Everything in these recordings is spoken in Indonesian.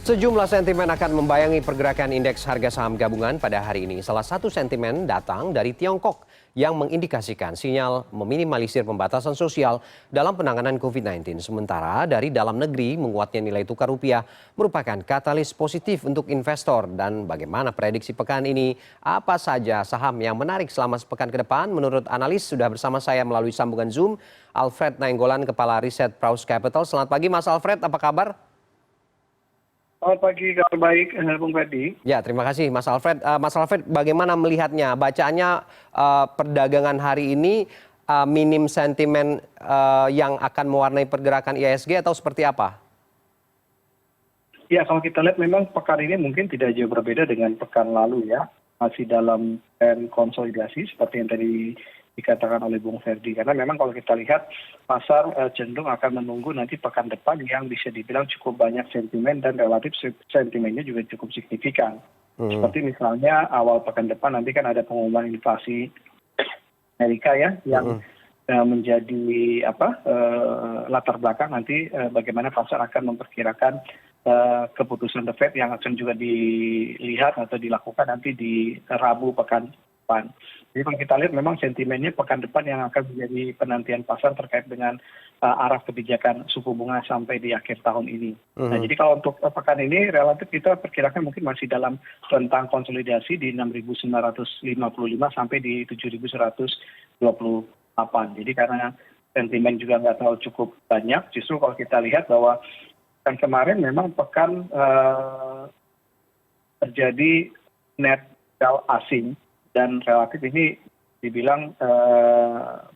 Sejumlah sentimen akan membayangi pergerakan indeks harga saham gabungan pada hari ini. Salah satu sentimen datang dari Tiongkok yang mengindikasikan sinyal meminimalisir pembatasan sosial dalam penanganan COVID-19. Sementara dari dalam negeri menguatnya nilai tukar rupiah merupakan katalis positif untuk investor. Dan bagaimana prediksi pekan ini? Apa saja saham yang menarik selama sepekan ke depan? Menurut analis sudah bersama saya melalui sambungan Zoom, Alfred Nainggolan, Kepala Riset Praus Capital. Selamat pagi Mas Alfred, apa kabar? Selamat pagi, kabar baik, Bung Ferdi. Ya, terima kasih Mas Alfred. Mas Alfred, bagaimana melihatnya? Bacaannya perdagangan hari ini minim sentimen yang akan mewarnai pergerakan IHSG atau seperti apa? Ya, kalau kita lihat memang pekan ini mungkin tidak jauh berbeda dengan pekan lalu ya. Masih dalam tren konsolidasi seperti yang tadi dikatakan oleh Bung Ferdi. Karena memang kalau kita lihat pasar cenderung akan menunggu nanti pekan depan yang bisa dibilang cukup banyak sentimen dan relatif sentimennya juga cukup signifikan. Seperti misalnya awal pekan depan nanti kan ada pengumuman inflasi Amerika ya yang menjadi latar belakang nanti bagaimana pasar akan memperkirakan keputusan The Fed yang akan juga dilihat atau dilakukan nanti di Rabu pekan depan. Jadi kalau kita lihat memang sentimennya pekan depan yang akan menjadi penantian pasar terkait dengan arah kebijakan suku bunga sampai di akhir tahun ini. Nah, jadi kalau untuk pekan ini relatif kita perkirakan mungkin masih dalam rentang konsolidasi di 6.955 sampai di 7.128. Jadi karena sentimen juga nggak terlalu cukup banyak, justru kalau kita lihat bahwa pekan kemarin memang pekan terjadi net sell asing dan relatif ini dibilang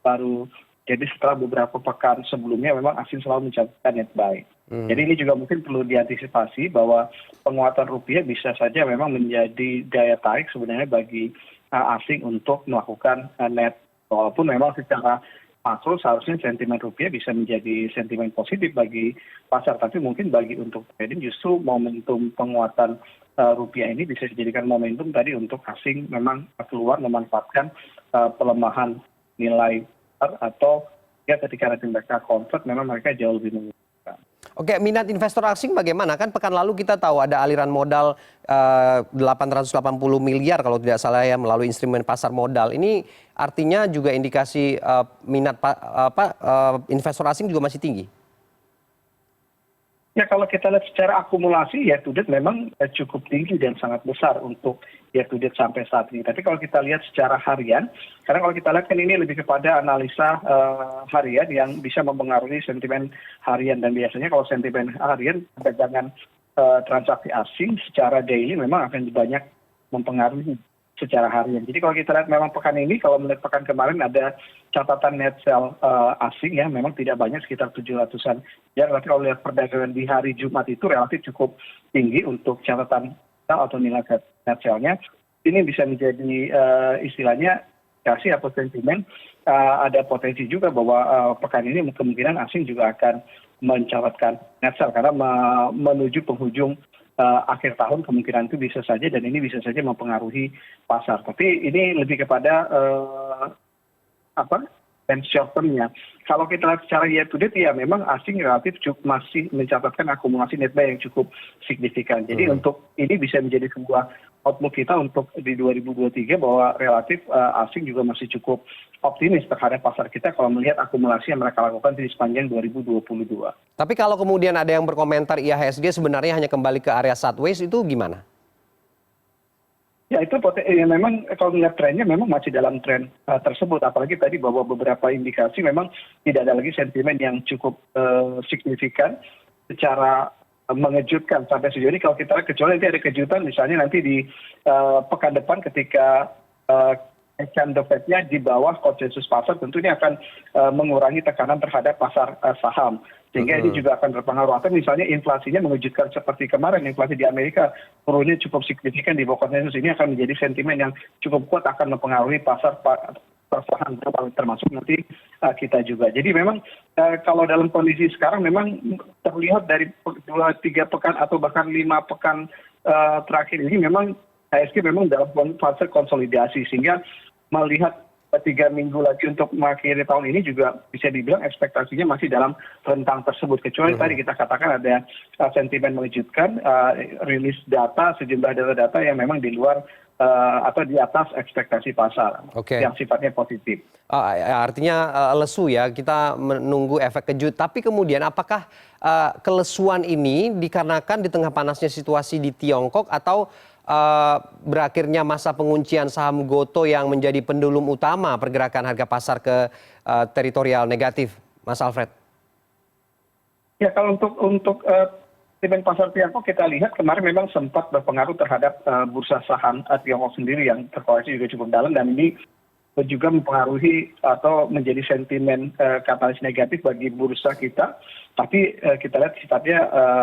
baru jadi setelah beberapa pekan sebelumnya memang asing selalu mencatatkan net buy. Jadi ini juga mungkin perlu diantisipasi bahwa penguatan rupiah bisa saja memang menjadi daya tarik sebenarnya bagi asing untuk melakukan net. Walaupun memang secara makro seharusnya sentimen rupiah bisa menjadi sentimen positif bagi pasar, tapi mungkin bagi untuk trading justru momentum penguatan rupiah ini bisa dijadikan momentum tadi untuk asing memang keluar memanfaatkan pelemahan nilai atau ya ketika nanti mereka convert memang mereka jauh lebih menguntungkan. Oke, minat investor asing bagaimana? Kan pekan lalu kita tahu ada aliran modal 880 miliar kalau tidak salah ya melalui instrumen pasar modal. Ini artinya juga indikasi minat investor asing juga masih tinggi. Ya kalau kita lihat secara akumulasi year to date memang cukup tinggi dan sangat besar untuk year to date sampai saat ini. Tapi kalau kita lihat secara harian, karena kalau kita lihat kan ini lebih kepada analisa harian yang bisa mempengaruhi sentimen harian. Dan biasanya kalau sentimen harian perdagangan transaksi asing secara daily memang akan banyak mempengaruhi secara harian. Jadi kalau kita lihat memang pekan ini, kalau melihat pekan kemarin ada catatan net sell asing ya, memang tidak banyak sekitar 700-an. Ya, tapi kalau lihat perdagangan di hari Jumat itu relatif cukup tinggi untuk catatan sell atau nilai net sell-nya. Ini bisa menjadi istilahnya kasih atau sentimen ada potensi juga bahwa pekan ini kemungkinan asing juga akan mencatatkan net sell karena menuju penghujung akhir tahun kemungkinan itu bisa saja dan ini bisa saja mempengaruhi pasar. Tapi ini lebih kepada dan short term-nya. Kalau kita lihat secara year to date ya memang asing relatif masih mencatatkan akumulasi net buy yang cukup signifikan. Jadi untuk ini bisa menjadi sebuah outlook kita untuk di 2023 bahwa relatif asing juga masih cukup optimis terhadap pasar kita kalau melihat akumulasi yang mereka lakukan di sepanjang 2022. Tapi kalau kemudian ada yang berkomentar IHSG sebenarnya hanya kembali ke area sideways itu gimana? Ya itu memang kalau melihat trennya memang masih dalam tren tersebut. Apalagi tadi bahwa beberapa indikasi memang tidak ada lagi sentimen yang cukup signifikan secara mengejutkan sampai sejauh ini. Kalau kita kecuali nanti ada kejutan misalnya nanti di pekan depan ketika The Fed-nya di bawah konsensus pasar tentu ini akan mengurangi tekanan terhadap pasar saham. Sehingga ini juga akan berpengaruh. Atau misalnya inflasinya mengejutkan seperti kemarin, inflasi di Amerika turunnya cukup signifikan di bawah konsensus. Ini akan menjadi sentimen yang cukup kuat akan mempengaruhi pasar saham termasuk nanti kita juga. Jadi memang kalau dalam kondisi sekarang memang terlihat dari 2-3 pekan atau bahkan 5 pekan terakhir ini memang IHSG memang dalam fase konsolidasi sehingga melihat 3 minggu lagi untuk mengakhiri tahun ini juga bisa dibilang ekspektasinya masih dalam rentang tersebut. Kecuali tadi kita katakan ada sentimen mengejutkan, rilis data, sejumlah data-data yang memang di luar atau di atas ekspektasi pasar yang sifatnya positif. Artinya lesu ya, kita menunggu efek kejut. Tapi kemudian apakah kelesuan ini dikarenakan di tengah panasnya situasi di Tiongkok atau berakhirnya masa penguncian saham GoTo yang menjadi pendulum utama pergerakan harga pasar ke teritorial negatif, Mas Alfred? Ya, kalau untuk sentimen pasar Tiongkok kita lihat kemarin memang sempat berpengaruh terhadap bursa saham Tiongkok sendiri yang terkoreksi juga cukup dalam, dan ini juga mempengaruhi atau menjadi sentimen katalis negatif bagi bursa kita. Tapi kita lihat sifatnya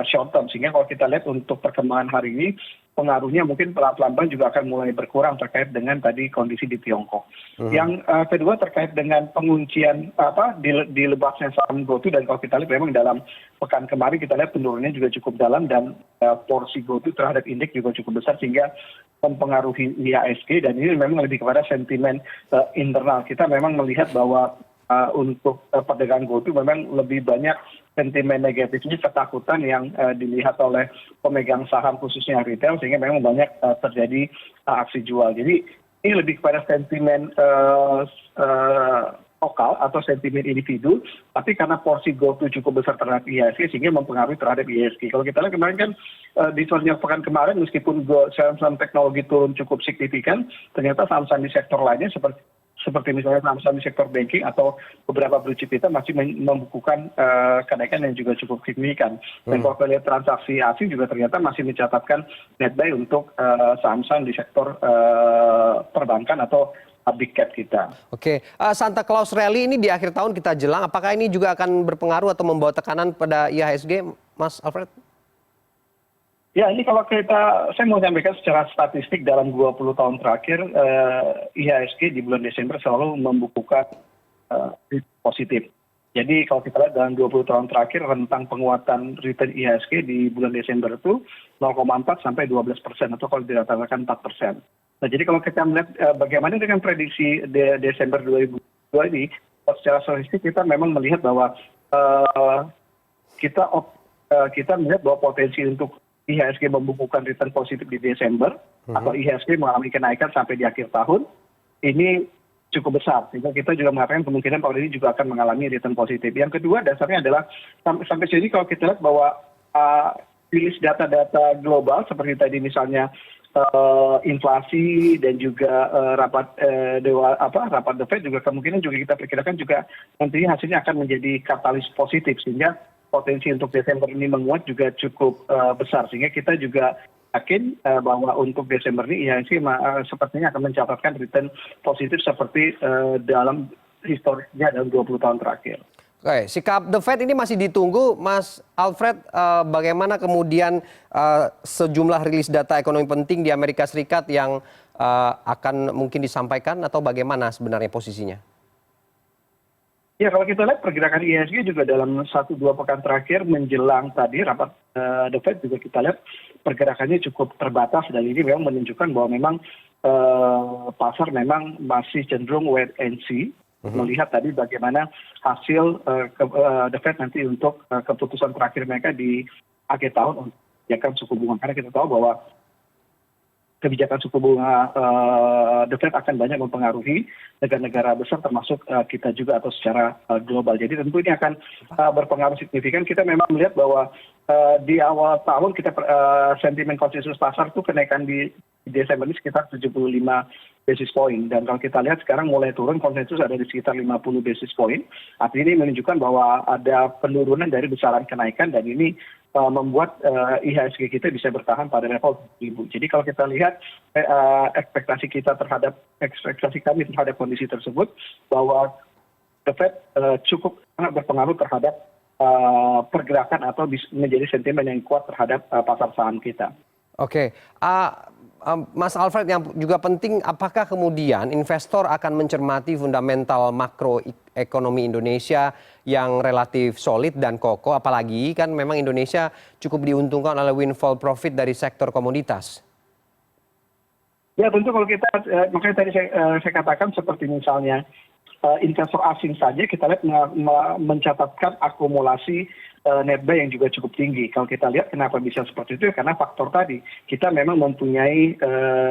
short term, sehingga kalau kita lihat untuk perkembangan hari ini pengaruhnya mungkin pelan-pelan juga akan mulai berkurang terkait dengan tadi kondisi di Tiongkok. Yang kedua terkait dengan penguncian di lebaknya saham GoTo, dan kalau kita lihat memang dalam pekan kemarin kita lihat penurunannya juga cukup dalam, dan porsi GoTo terhadap indeks juga cukup besar sehingga mempengaruhi IHSG, dan ini memang lebih kepada sentimen internal. Kita memang melihat bahwa untuk perdagangan GoTo memang lebih banyak sentimen negatifnya, ketakutan yang dilihat oleh pemegang saham khususnya retail, sehingga memang banyak terjadi aksi jual. Jadi ini lebih kepada sentimen lokal atau sentimen individu, tapi karena porsi GoTo cukup besar terhadap IHSG sehingga mempengaruhi terhadap IHSG. Kalau kita lihat kemarin kan di sepanjang pekan kemarin meskipun saham-saham teknologi turun cukup signifikan, ternyata saham-saham di sektor lainnya seperti misalnya saham-saham di sektor banking atau beberapa blue chip kita masih membukukan kenaikan yang juga cukup signifikan. Dan kalau kita lihat transaksi asing juga ternyata masih mencatatkan net buy untuk saham-saham di sektor perbankan atau big cap kita. Oke, Santa Claus Rally ini di akhir tahun kita jelang, apakah ini juga akan berpengaruh atau membawa tekanan pada IHSG, Mas Alfred? Ya, ini kalau saya mau sampaikan secara statistik dalam 20 tahun terakhir, IHSG di bulan Desember selalu membukukan positif. Jadi kalau kita lihat dalam 20 tahun terakhir, rentang penguatan return IHSG di bulan Desember itu 0,4 sampai 12%, atau kalau dirata-ratakan 4%. Nah, jadi kalau kita melihat bagaimana dengan prediksi Desember 2022 ini, secara statistik kita memang melihat bahwa kita melihat bahwa potensi untuk IHSG membukukan return positif di Desember, atau IHSG mengalami kenaikan sampai di akhir tahun, ini cukup besar. Sehingga kita juga mengatakan kemungkinan tahun ini juga akan mengalami return positif. Yang kedua dasarnya adalah sampai sini kalau kita lihat bahwa rilis data-data global seperti tadi misalnya inflasi dan juga rapat The Fed juga kemungkinan juga kita perkirakan juga nantinya hasilnya akan menjadi katalis positif, sehingga potensi untuk Desember ini menguat juga cukup besar, sehingga kita juga yakin bahwa untuk Desember ini IHSG sepertinya akan mencatatkan return positif seperti dalam historisnya dalam 20 tahun terakhir. Oke, sikap The Fed ini masih ditunggu, Mas Alfred. Bagaimana kemudian sejumlah rilis data ekonomi penting di Amerika Serikat yang akan mungkin disampaikan, atau bagaimana sebenarnya posisinya? Ya, kalau kita lihat pergerakan IHSG juga dalam 1-2 pekan terakhir menjelang tadi rapat The Fed juga kita lihat pergerakannya cukup terbatas, dan ini memang menunjukkan bahwa memang pasar memang masih cenderung wait and see, melihat tadi bagaimana hasil The Fed nanti untuk keputusan terakhir mereka di akhir tahun untuk kebijakan suku bunga. Karena kita tahu bahwa kebijakan suku bunga The Fed akan banyak mempengaruhi negara-negara besar termasuk kita juga atau secara global. Jadi tentu ini akan berpengaruh signifikan. Kita memang melihat bahwa di awal tahun kita sentimen konsensus pasar itu kenaikan di Desember ini sekitar 75 basis point, dan kalau kita lihat sekarang mulai turun, konsensus ada di sekitar 50 basis point. Artinya ini menunjukkan bahwa ada penurunan dari besaran kenaikan, dan ini membuat IHSG kita bisa bertahan pada level 1000. Jadi kalau kita lihat ekspektasi kami terhadap kondisi tersebut, bahwa The Fed cukup sangat berpengaruh terhadap pergerakan atau menjadi sentimen yang kuat terhadap pasar saham kita. Oke, Mas Alfred, yang juga penting, apakah kemudian investor akan mencermati fundamental makroekonomi Indonesia yang relatif solid dan kokoh, apalagi kan memang Indonesia cukup diuntungkan oleh windfall profit dari sektor komoditas? Ya tentu kalau kita, makanya tadi saya katakan seperti misalnya investor asing saja kita lihat mencatatkan akumulasi netbuy yang juga cukup tinggi. Kalau kita lihat kenapa bisa seperti itu, ya karena faktor tadi kita memang mempunyai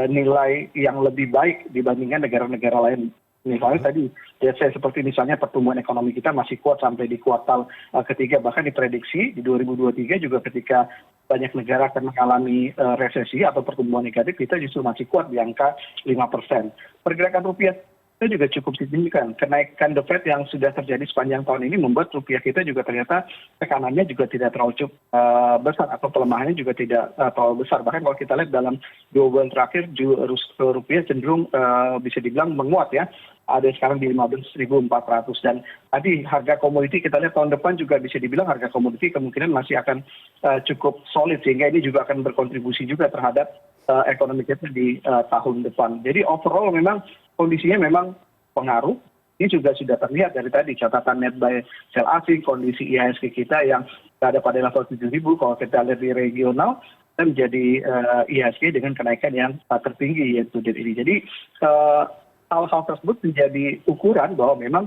nilai yang lebih baik dibandingkan negara-negara lain. Misalnya tadi, ya saya seperti misalnya pertumbuhan ekonomi kita masih kuat sampai di kuartal ketiga, bahkan diprediksi di 2023 juga ketika banyak negara akan mengalami resesi atau pertumbuhan negatif, kita justru masih kuat di angka 5%. Pergerakan rupiah itu juga cukup signifikan. Kenaikan The Fed yang sudah terjadi sepanjang tahun ini membuat rupiah kita juga ternyata tekanannya juga tidak terlalu besar atau pelemahannya juga tidak terlalu besar. Bahkan kalau kita lihat dalam 2 bulan terakhir rupiah cenderung bisa dibilang menguat ya. Ada sekarang di 15.400 dan tadi harga komoditi kita lihat tahun depan juga bisa dibilang harga komoditi kemungkinan masih akan cukup solid sehingga ini juga akan berkontribusi juga terhadap ekonomi kita di tahun depan. Jadi overall memang kondisinya memang pengaruh. Ini juga sudah terlihat dari tadi catatan netbuy sel asing, kondisi IHSG kita yang berada pada level 7.000. Kalau kita lihat di regional, kita menjadi IHSG dengan kenaikan yang tertinggi yaitu ini. Jadi hal-hal tersebut menjadi ukuran bahwa memang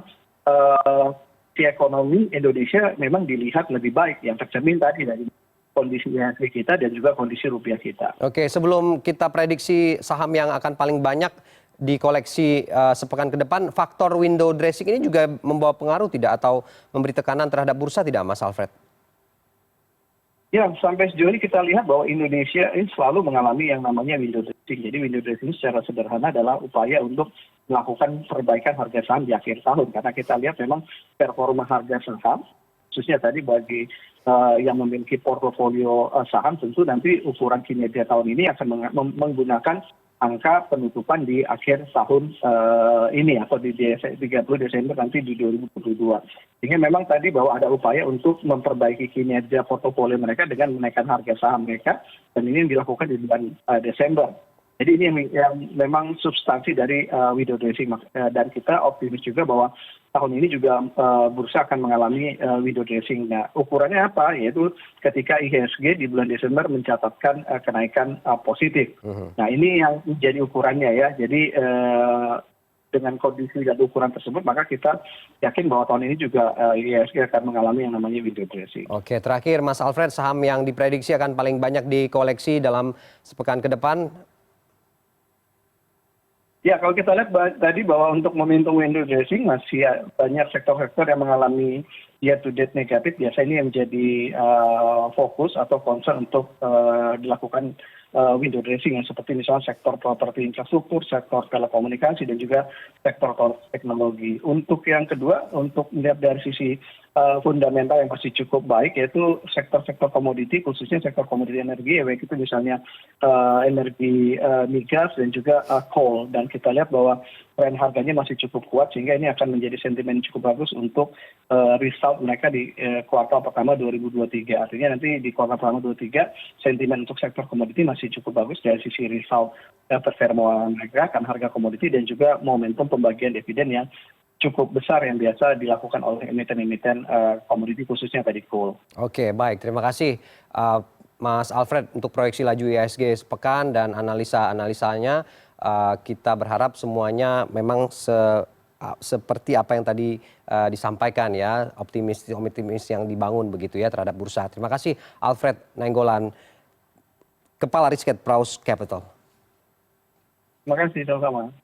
si ekonomi Indonesia memang dilihat lebih baik yang tercermin tadi dari kondisi IHSG kita dan juga kondisi rupiah kita. Oke, sebelum kita prediksi saham yang akan paling banyak di koleksi sepekan ke depan, faktor window dressing ini juga membawa pengaruh tidak atau memberi tekanan terhadap bursa tidak, Mas Alfred? Ya, sampai sejauh ini kita lihat bahwa Indonesia ini selalu mengalami yang namanya window dressing. Jadi window dressing secara sederhana adalah upaya untuk melakukan perbaikan harga saham di akhir tahun. Karena kita lihat memang performa harga saham, khususnya tadi bagi yang memiliki portofolio saham, tentu nanti ukuran kinerja tahun ini akan menggunakan angka penutupan di akhir tahun ini atau di 30 Desember nanti di 2022. Sehingga memang tadi bahwa ada upaya untuk memperbaiki kinerja portofolio mereka dengan menaikkan harga saham mereka dan ini dilakukan di bulan Desember. Jadi ini yang memang substansi dari window dressing dan kita optimis juga bahwa tahun ini juga bursa akan mengalami window dressing. Nah, ukurannya apa? Yaitu ketika IHSG di bulan Desember mencatatkan kenaikan positif. Nah, ini yang menjadi ukurannya ya. Jadi dengan kondisi dan ukuran tersebut, maka kita yakin bahwa tahun ini juga IHSG akan mengalami yang namanya window dressing. Oke, terakhir Mas Alfred, saham yang diprediksi akan paling banyak dikoleksi dalam sepekan ke depan? Ya, kalau kita lihat tadi bahwa untuk momentum window dressing masih banyak sektor-sektor yang mengalami year to date negatif. Biasanya ini yang menjadi fokus atau concern untuk dilakukan window dressing yang seperti misalnya sektor properti infrastruktur, sektor telekomunikasi dan juga sektor teknologi. Untuk yang kedua, untuk melihat dari sisi fundamental yang masih cukup baik yaitu sektor-sektor komoditi, khususnya sektor komoditi energi, baik itu misalnya energi migas dan juga coal. Dan kita lihat bahwa tren harganya masih cukup kuat sehingga ini akan menjadi sentimen cukup bagus untuk result mereka di kuartal pertama 2023. Artinya nanti di kuartal pertama 2023 sentimen untuk sektor komoditi masih cukup bagus dari sisi result performa mereka karena harga komoditi dan juga momentum pembagian dividen yang cukup besar yang biasa dilakukan oleh emiten-emiten komoditi khususnya tadi coal. Oke, baik. Terima kasih Mas Alfred untuk proyeksi laju IHSG sepekan dan analisa-analisanya. Kita berharap semuanya memang seperti apa yang tadi disampaikan ya, optimis yang dibangun begitu ya terhadap bursa. Terima kasih Alfred Nainggolan, Kepala Riset Praus Capital. Terima kasih, sama-sama.